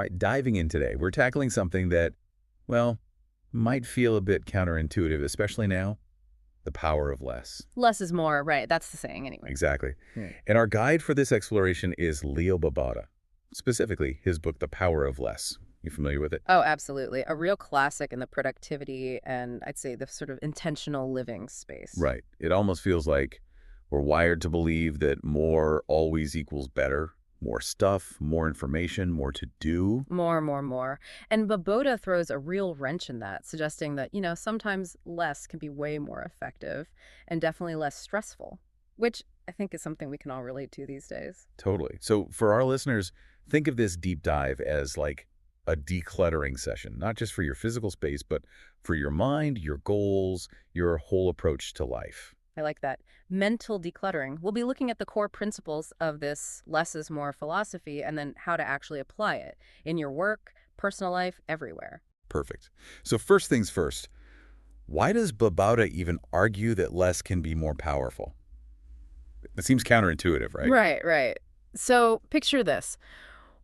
All right, diving in today, we're tackling something that, well, might feel a bit counterintuitive, especially now, the power of less. Less is more, right? That's the saying anyway. Exactly. Right. And our guide for this exploration is Leo Babauta, specifically his book, The Power of Less. You familiar with it? Oh, absolutely. A real classic in the productivity and I'd say the sort of intentional living space. Right. It almost feels like we're wired to believe that more always equals better. More stuff, more information, more to do. More, more, more. And Babauta throws a real wrench in that, suggesting that, sometimes less can be way more effective and definitely less stressful, which I think is something we can all relate to these days. Totally. So for our listeners, think of this deep dive as like a decluttering session, not just for your physical space, but for your mind, your goals, your whole approach to life. I like that. Mental decluttering. We'll be looking at the core principles of this less is more philosophy and then how to actually apply it in your work, personal life, everywhere. Perfect. So first things first, why does Babauta even argue that less can be more powerful? It seems counterintuitive, right? Right, right. So picture this.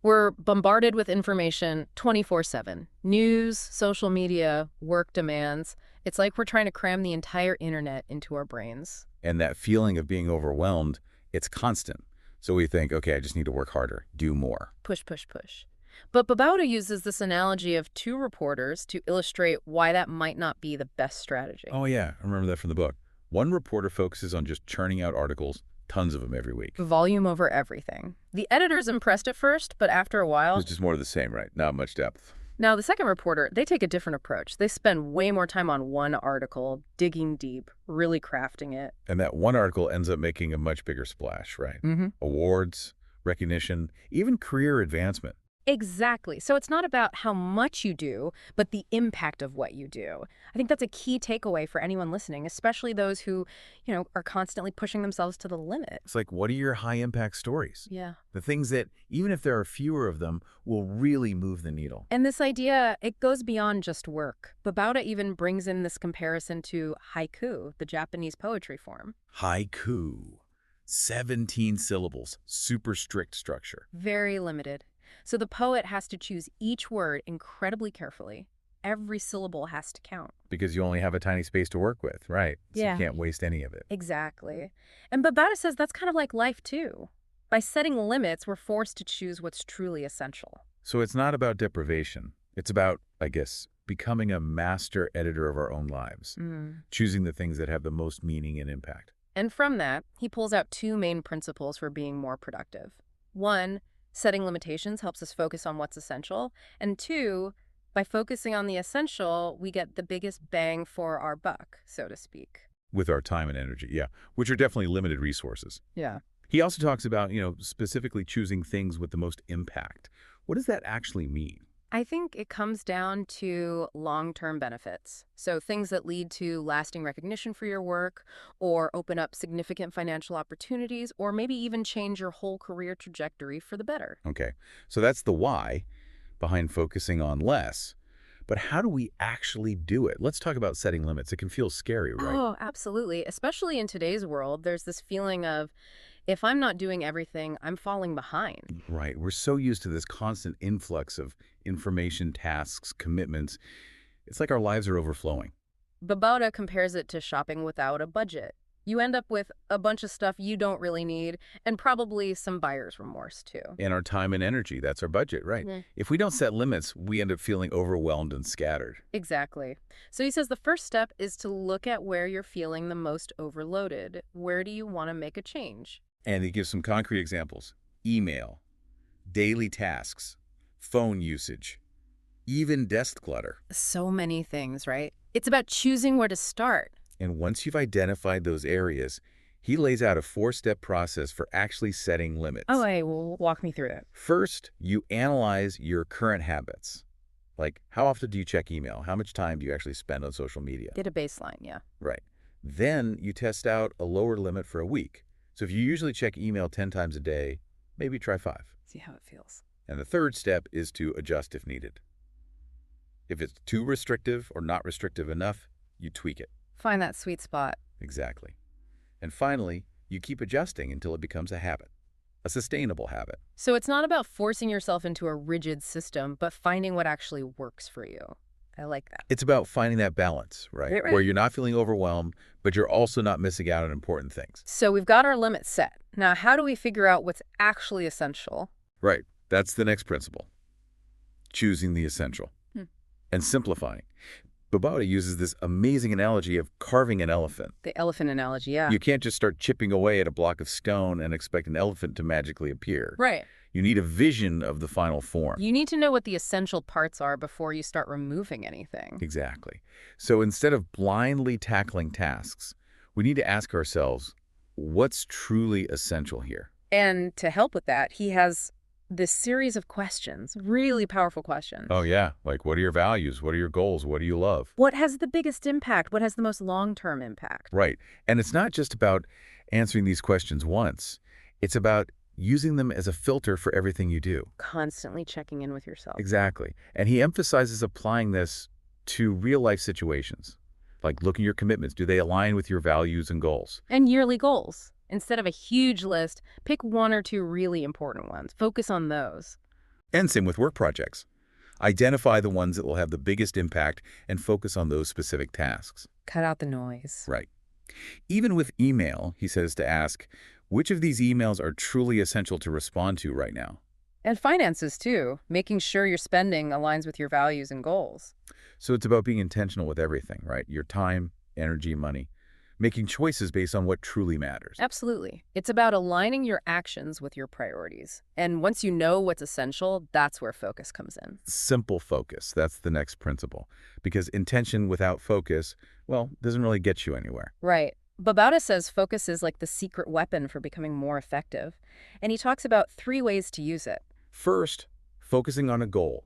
We're bombarded with information 24/7. News, social media, work demands. It's like we're trying to cram the entire internet into our brains. And that feeling of being overwhelmed, it's constant. So we think, okay, I just need to work harder, do more. Push, push, push. But Babauta uses this analogy of two reporters to illustrate why that might not be the best strategy. Oh yeah, I remember that from the book. One reporter focuses on just churning out articles, tons of them every week. Volume over everything. The editor's impressed at first, but after a while... It's just more of the same, right? Not much depth. Now, the second reporter, they take a different approach. They spend way more time on one article, digging deep, really crafting it. And that one article ends up making a much bigger splash, right? Awards, recognition, even career advancement. Exactly. So it's not about how much you do, but the impact of what you do. I think that's a key takeaway for anyone listening, especially those who, are constantly pushing themselves to the limit. It's like, what are your high-impact stories? Yeah. The things that, even if there are fewer of them, will really move the needle. And this idea, it goes beyond just work. Babauta even brings in this comparison to haiku, the Japanese poetry form. Haiku. 17 syllables, super strict structure. Very limited. So the poet has to choose each word incredibly carefully. Every syllable has to count. Because you only have a tiny space to work with, right? So Yeah. you can't waste any of it. Exactly. And Babauta says that's kind of like life, too. By setting limits, we're forced to choose what's truly essential. So it's not about deprivation. It's about, I guess, becoming a master editor of our own lives, choosing the things that have the most meaning and impact. And from that, he pulls out two main principles for being more productive. One, setting limitations helps us focus on what's essential. And two, by focusing on the essential, we get the biggest bang for our buck, so to speak. With our time and energy, yeah, which are definitely limited resources. Yeah. He also talks about, specifically choosing things with the most impact. What does that actually mean? I think it comes down to long-term benefits. So things that lead to lasting recognition for your work or open up significant financial opportunities or maybe even change your whole career trajectory for the better. Okay, so that's the why behind focusing on less. But how do we actually do it? Let's talk about setting limits. It can feel scary, right? Oh, absolutely. Especially in today's world, there's this feeling of if I'm not doing everything, I'm falling behind. Right. We're so used to this constant influx of information, tasks, commitments. It's like our lives are overflowing. Babauta compares it to shopping without a budget. You end up with a bunch of stuff you don't really need and probably some buyer's remorse, too. And our time and energy, that's our budget, right? Yeah. If we don't set limits, we end up feeling overwhelmed and scattered. Exactly. So he says the first step is to look at where you're feeling the most overloaded. Where do you want to make a change? And he gives some concrete examples. Email, daily tasks, phone usage, even desk clutter. So many things, right? It's about choosing where to start. And once you've identified those areas, he lays out a 4-step process for actually setting limits. Oh, hey, well, walk me through that. First, you analyze your current habits. Like, how often do you check email? How much time do you actually spend on social media? Get a baseline, yeah. Right. Then you test out a lower limit for a week. So if you usually check email 10 times a day, maybe try 5. See how it feels. And the third step is to adjust if needed. If it's too restrictive or not restrictive enough, you tweak it. Find that sweet spot. Exactly. And finally, you keep adjusting until it becomes a habit. a sustainable habit. So it's not about forcing yourself into a rigid system, but finding what actually works for you. I like that. It's about finding that balance, right? Right, Where right. you're not feeling overwhelmed, but you're also not missing out on important things. So we've got our limits set. Now, how do we figure out what's actually essential? Right. That's the next principle. Choosing the essential Hmm. and simplifying. Babauta uses this amazing analogy of carving an elephant. The elephant analogy, yeah. You can't just start chipping away at a block of stone and expect an elephant to magically appear. Right. You need a vision of the final form. You need to know what the essential parts are before you start removing anything. Exactly. So instead of blindly tackling tasks, we need to ask ourselves, what's truly essential here? And to help with that, he has this series of questions, really powerful questions. Oh, yeah. Like, what are your values? What are your goals? What do you love? What has the biggest impact? What has the most long-term impact? Right. And it's not just about answering these questions once. It's about using them as a filter for everything you do. Constantly checking in with yourself. Exactly. And he emphasizes applying this to real-life situations. Like, look at your commitments. Do they align with your values and goals? And yearly goals. Instead of a huge list, pick one or two really important ones. Focus on those. And same with work projects. Identify the ones that will have the biggest impact and focus on those specific tasks. Cut out the noise. Right. Even with email, he says to ask, which of these emails are truly essential to respond to right now? And finances, too. Making sure your spending aligns with your values and goals. So it's about being intentional with everything, right? Your time, energy, money. Making choices based on what truly matters. Absolutely. It's about aligning your actions with your priorities. And once you know what's essential, that's where focus comes in. Simple focus. That's the next principle. Because intention without focus, well, doesn't really get you anywhere. Right. Babauta says focus is like the secret weapon for becoming more effective. And he talks about 3 ways to use it. First, focusing on a goal.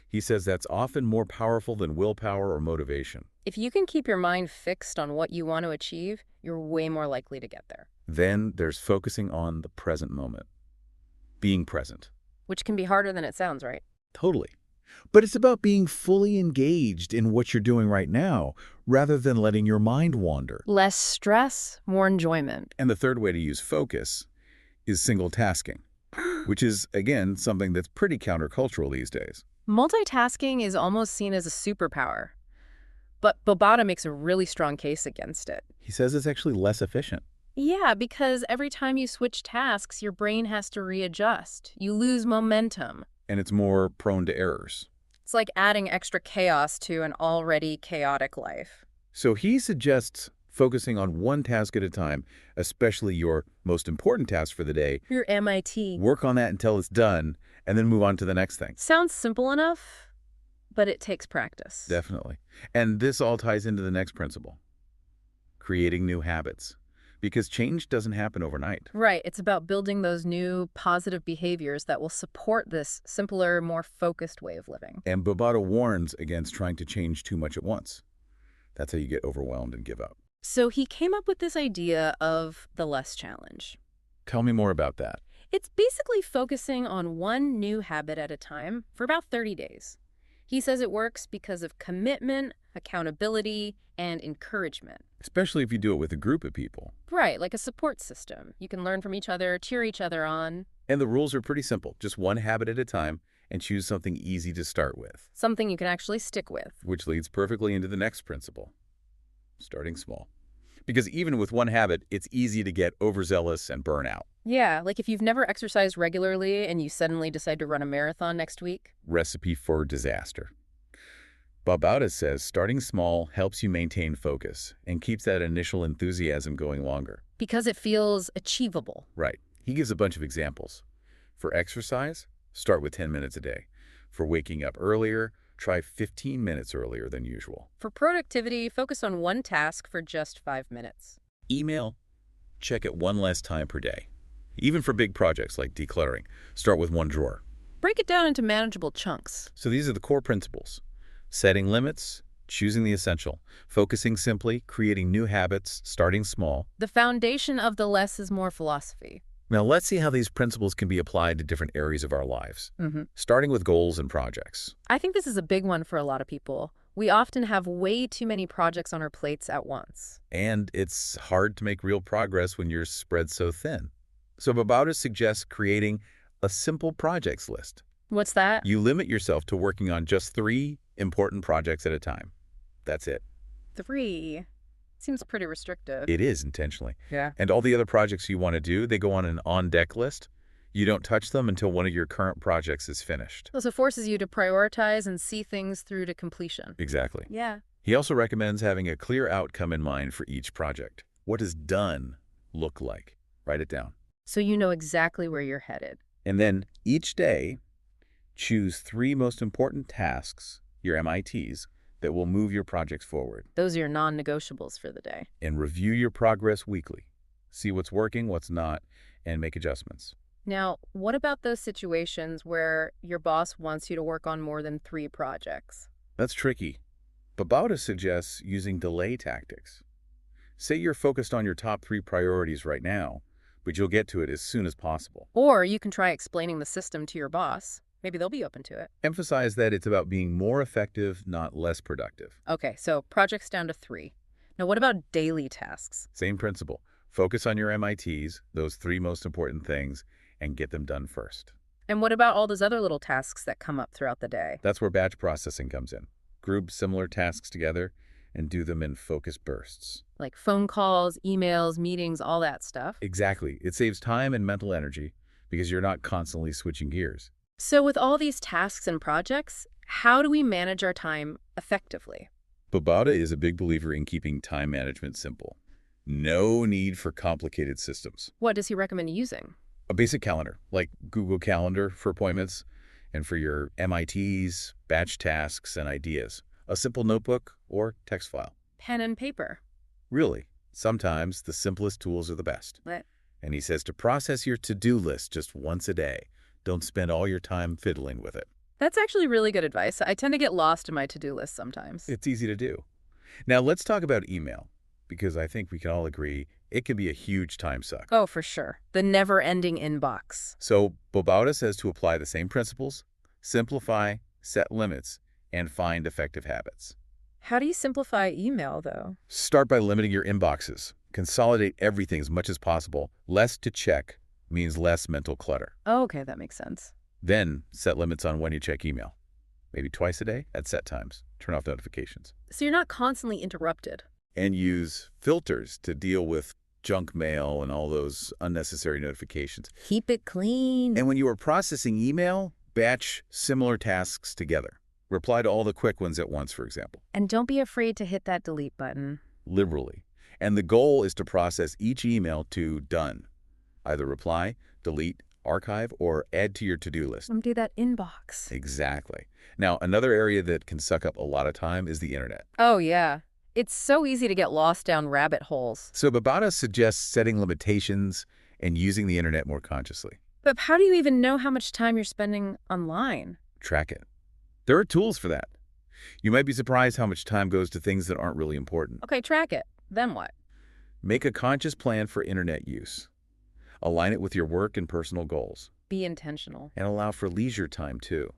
He says that's often more powerful than willpower or motivation. If you can keep your mind fixed on what you want to achieve, you're way more likely to get there. Then there's focusing on the present moment. Being present. Which can be harder than it sounds, right? Totally. But it's about being fully engaged in what you're doing right now, rather than letting your mind wander. Less stress, more enjoyment. And the third way to use focus is single tasking, which is, again, something that's pretty countercultural these days. Multitasking is almost seen as a superpower. But Babauta makes a really strong case against it. He says it's actually less efficient. Yeah, because every time you switch tasks, your brain has to readjust. You lose momentum. And it's more prone to errors. It's like adding extra chaos to an already chaotic life. So he suggests focusing on one task at a time, especially your most important task for the day. Your MIT. Work on that until it's done, and then move on to the next thing. Sounds simple enough, but it takes practice. Definitely. And this all ties into the next principle, creating new habits. Because change doesn't happen overnight. Right. It's about building those new positive behaviors that will support this simpler, more focused way of living. And Babauta warns against trying to change too much at once. That's how you get overwhelmed and give up. So he came up with this idea of the less challenge. Tell me more about that. It's basically focusing on one new habit at a time for about 30 days. He says it works because of commitment, accountability, and encouragement. Especially if you do it with a group of people. Right, like a support system. You can learn from each other, cheer each other on. And the rules are pretty simple. Just one habit at a time and choose something easy to start with. Something you can actually stick with. Which leads perfectly into the next principle, starting small. Because even with one habit, it's easy to get overzealous and burn out. Yeah, like if you've never exercised regularly and you suddenly decide to run a marathon next week. Recipe for disaster. Babauta says starting small helps you maintain focus and keeps that initial enthusiasm going longer. Because it feels achievable. Right. He gives a bunch of examples. For exercise, start with 10 minutes a day. For waking up earlier, try 15 minutes earlier than usual. For productivity, focus on one task for just 5 minutes. Email, check it one less time per day. Even for big projects like decluttering, start with one drawer. Break it down into manageable chunks. So these are the core principles. Setting limits, choosing the essential, focusing simply, creating new habits, starting small. The foundation of the less is more philosophy. Now let's see how these principles can be applied to different areas of our lives, Mm-hmm. starting with goals and projects. I think this is a big one for a lot of people. We often have way too many projects on our plates at once. And it's hard to make real progress when you're spread so thin. So Babauta suggests creating a simple projects list. What's that? You limit yourself to working on just 3 important projects at a time. That's it. 3. Seems pretty restrictive. It is intentionally. Yeah. And all the other projects you want to do, they go on an on-deck list. You don't touch them until one of your current projects is finished. So it forces you to prioritize and see things through to completion. Exactly. Yeah. He also recommends having a clear outcome in mind for each project. What does done look like? Write it down. So you know exactly where you're headed. And then each day, choose 3 most important tasks, your MITs, that will move your projects forward. Those are your non-negotiables for the day. And review your progress weekly. See what's working, what's not, and make adjustments. Now, what about those situations where your boss wants you to work on more than 3 projects? That's tricky. Babauta suggests using delay tactics. Say you're focused on your top 3 priorities right now, but you'll get to it as soon as possible. Or you can try explaining the system to your boss. Maybe they'll be open to it. Emphasize that it's about being more effective, not less productive. Okay, so projects down to 3. Now, what about daily tasks? Same principle. Focus on your MITs, those 3 most important things, and get them done first. And what about all those other little tasks that come up throughout the day? That's where batch processing comes in. Group similar tasks together and do them in focused bursts. Like phone calls, emails, meetings, all that stuff. Exactly. It saves time and mental energy because you're not constantly switching gears. So with all these tasks and projects, how do we manage our time effectively? Babauta is a big believer in keeping time management simple. No need for complicated systems. What does he recommend using? A basic calendar, like Google Calendar for appointments and for your MITs, batch tasks, and ideas. A simple notebook or text file. Pen and paper. Really, sometimes the simplest tools are the best. What? And he says to process your to-do list just once a day. Don't spend all your time fiddling with it. That's actually really good advice. I tend to get lost in my to-do list sometimes. It's easy to do. Now let's talk about email, because I think we can all agree it can be a huge time suck. Oh, for sure. The never-ending inbox. So Babauta says to apply the same principles, simplify, set limits, and find effective habits. How do you simplify email, though? Start by limiting your inboxes. Consolidate everything as much as possible. Less to check means less mental clutter. Oh, okay, that makes sense. Then set limits on when you check email. Maybe twice a day at set times. Turn off notifications. So you're not constantly interrupted. And use filters to deal with junk mail and all those unnecessary notifications. Keep it clean. And when you are processing email, batch similar tasks together. Reply to all the quick ones at once, for example. And don't be afraid to hit that delete button. Liberally. And the goal is to process each email to done. Either reply, delete, archive, or add to your to-do list. Empty that inbox. Exactly. Now, another area that can suck up a lot of time is the internet. Oh, yeah. It's so easy to get lost down rabbit holes. So Babauta suggests setting limitations and using the internet more consciously. But how do you even know how much time you're spending online? Track it. There are tools for that. You might be surprised how much time goes to things that aren't really important. Okay, track it. Then what? Make a conscious plan for internet use. Align it with your work and personal goals. Be intentional. And allow for leisure time, too.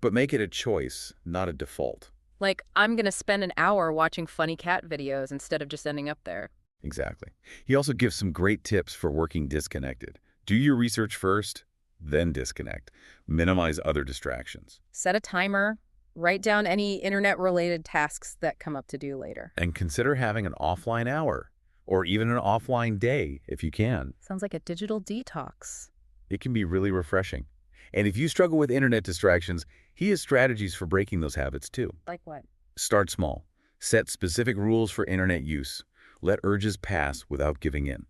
But make it a choice, not a default. Like, I'm going to spend an hour watching funny cat videos instead of just ending up there. Exactly. He also gives some great tips for working disconnected. Do your research first, then disconnect. Minimize other distractions. Set a timer. Write down any internet-related tasks that come up to do later. And consider having an offline hour, or even an offline day if you can. Sounds like a digital detox. It can be really refreshing. And if you struggle with internet distractions, he has strategies for breaking those habits too. Like what? Start small. Set specific rules for internet use. Let urges pass without giving in.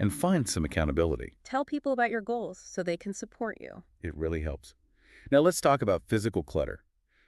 And find some accountability. Tell people about your goals so they can support you. It really helps. Now let's talk about physical clutter,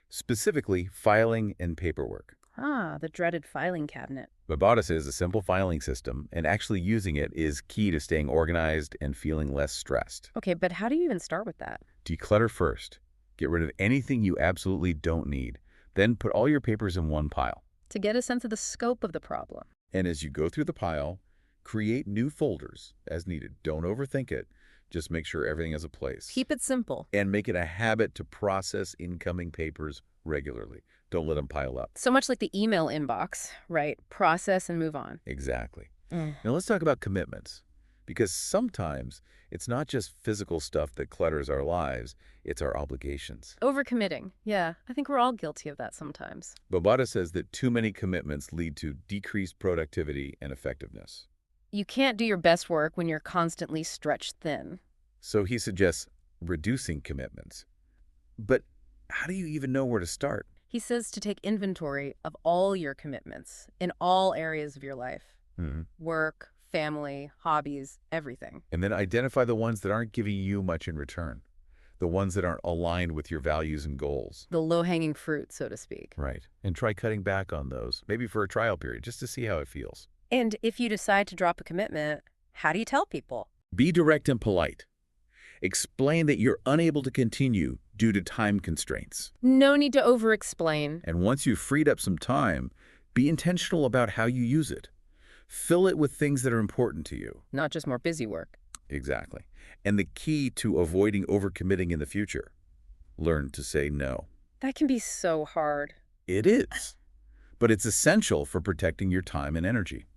specifically filing and paperwork. Ah, the dreaded filing cabinet. Babauta says a simple filing system and actually using it is key to staying organized and feeling less stressed. Okay, but how do you even start with that? Declutter first. Get rid of anything you absolutely don't need. Then put all your papers in one pile. To get a sense of the scope of the problem. And as you go through the pile, create new folders as needed. Don't overthink it. Just make sure everything has a place. Keep it simple. And make it a habit to process incoming papers regularly. Don't let them pile up. So much like the email inbox, right? Process and move on. Exactly. Now let's talk about commitments. Because sometimes it's not just physical stuff that clutters our lives, it's our obligations. Overcommitting. Yeah, I think we're all guilty of that sometimes. Babauta says that too many commitments lead to decreased productivity and effectiveness. You can't do your best work when you're constantly stretched thin. So he suggests reducing commitments. But how do you even know where to start? He says to take inventory of all your commitments in all areas of your life. Mhm. Work, family, hobbies, everything. And then identify the ones that aren't giving you much in return, the ones that aren't aligned with your values and goals. The low-hanging fruit, so to speak. Right. And try cutting back on those, maybe for a trial period, just to see how it feels. And if you decide to drop a commitment, how do you tell people? Be direct and polite. Explain that you're unable to continue due to time constraints. No need to over-explain. And once you've freed up some time, be intentional about how you use it. Fill it with things that are important to you. Not just more busy work. Exactly. And the key to avoiding overcommitting in the future, learn to say no. That can be so hard. It is. But it's essential for protecting your time and energy.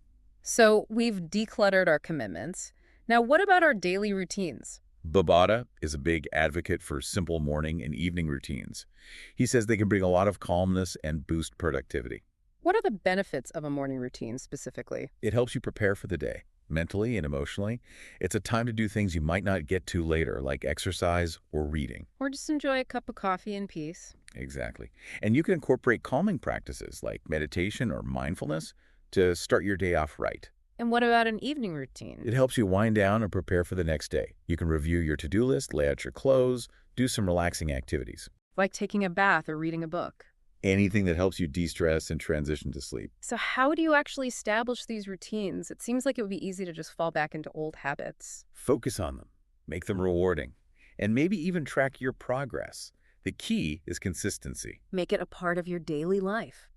So we've decluttered our commitments. Now what about our daily routines? Babauta is a big advocate for simple morning and evening routines. He says they can bring a lot of calmness and boost productivity. What are the benefits of a morning routine specifically? It helps you prepare for the day, mentally and emotionally. It's a time to do things you might not get to later, like exercise or reading. Or just enjoy a cup of coffee in peace? Exactly. And you can incorporate calming practices like meditation or mindfulness to start your day off right. And what about an evening routine? It helps you wind down and prepare for the next day. You can review your to-do list, lay out your clothes, do some relaxing activities. Like taking a bath or reading a book. Anything that helps you de-stress and transition to sleep. So how do you actually establish these routines? It seems like it would be easy to just fall back into old habits. Focus on them. Make them rewarding. And maybe even track your progress. The key is consistency. Make it a part of your daily life.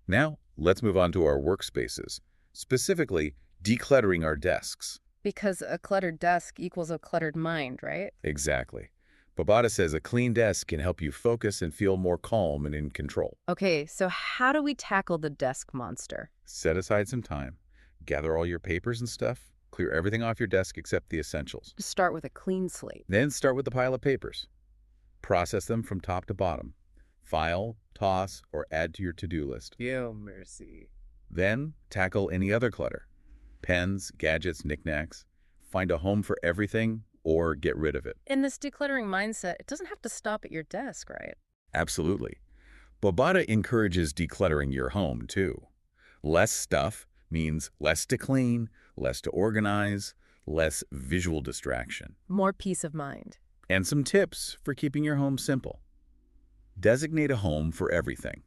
Now, let's move on to our workspaces. Specifically, decluttering our desks. Because a cluttered desk equals a cluttered mind, right? Exactly. Babauta says a clean desk can help you focus and feel more calm and in control. Okay, so how do we tackle the desk monster? Set aside some time. Gather all your papers and stuff. Clear everything off your desk except the essentials. Just start with a clean slate. Then start with the pile of papers. Process them from top to bottom. File, toss, or add to your to-do list. Yo, mercy. Then tackle any other clutter. Pens, gadgets, knickknacks. Find a home for everything or get rid of it. In this decluttering mindset, it doesn't have to stop at your desk, right? Absolutely. Babauta encourages decluttering your home, too. Less stuff means less to clean, less to organize, less visual distraction. More peace of mind. And some tips for keeping your home simple. Designate a home for everything.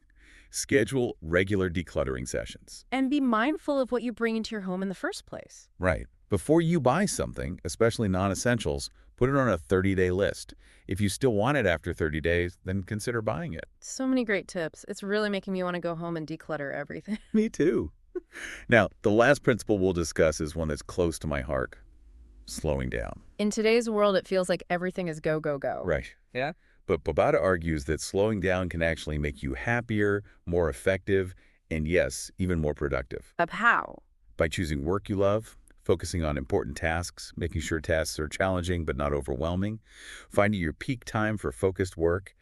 Schedule regular decluttering sessions. And be mindful of what you bring into your home in the first place. Right. Before you buy something, especially non-essentials, put it on a 30-day list. If you still want it after 30 days, then consider buying it. So many great tips. It's really making me want to go home and declutter everything. Me too. Now, the last principle we'll discuss is one that's close to my heart. Slowing down. In today's world, it feels like everything is go, go, go. Right. Yeah? But Babauta argues that slowing down can actually make you happier, more effective, and yes, even more productive. Of how? By choosing work you love, focusing on important tasks, making sure tasks are challenging but not overwhelming, finding your peak time for focused work,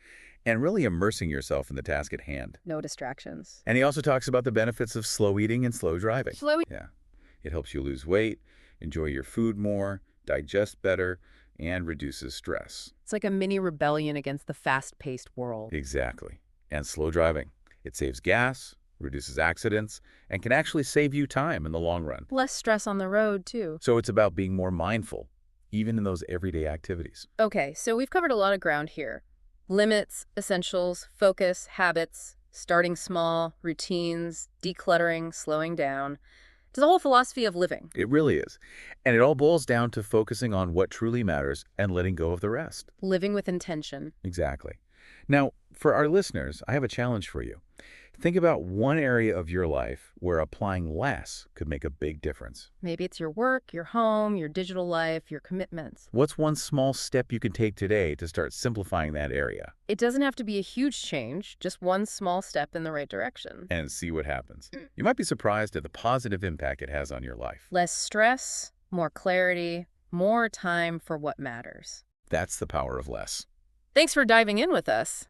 and really immersing yourself in the task at hand. No distractions. And he also talks about the benefits of slow eating and slow driving. Slow. Yeah. It helps you lose weight, enjoy your food more, digest better, and reduces stress. It's like a mini rebellion against the fast-paced world. Exactly. And slow driving. It saves gas, reduces accidents, and can actually save you time in the long run. Less stress on the road, too. So it's about being more mindful, even in those everyday activities. Okay, so we've covered a lot of ground here. Limits, essentials, focus, habits, starting small, routines, decluttering, slowing down. It's a whole philosophy of living. It really is. And it all boils down to focusing on what truly matters and letting go of the rest. Living with intention. Exactly. Now, for our listeners, I have a challenge for you. Think about one area of your life where applying less could make a big difference. Maybe it's your work, your home, your digital life, your commitments. What's one small step you can take today to start simplifying that area? It doesn't have to be a huge change, just one small step in the right direction. And see what happens. You might be surprised at the positive impact it has on your life. Less stress, more clarity, more time for what matters. That's the power of less. Thanks for diving in with us.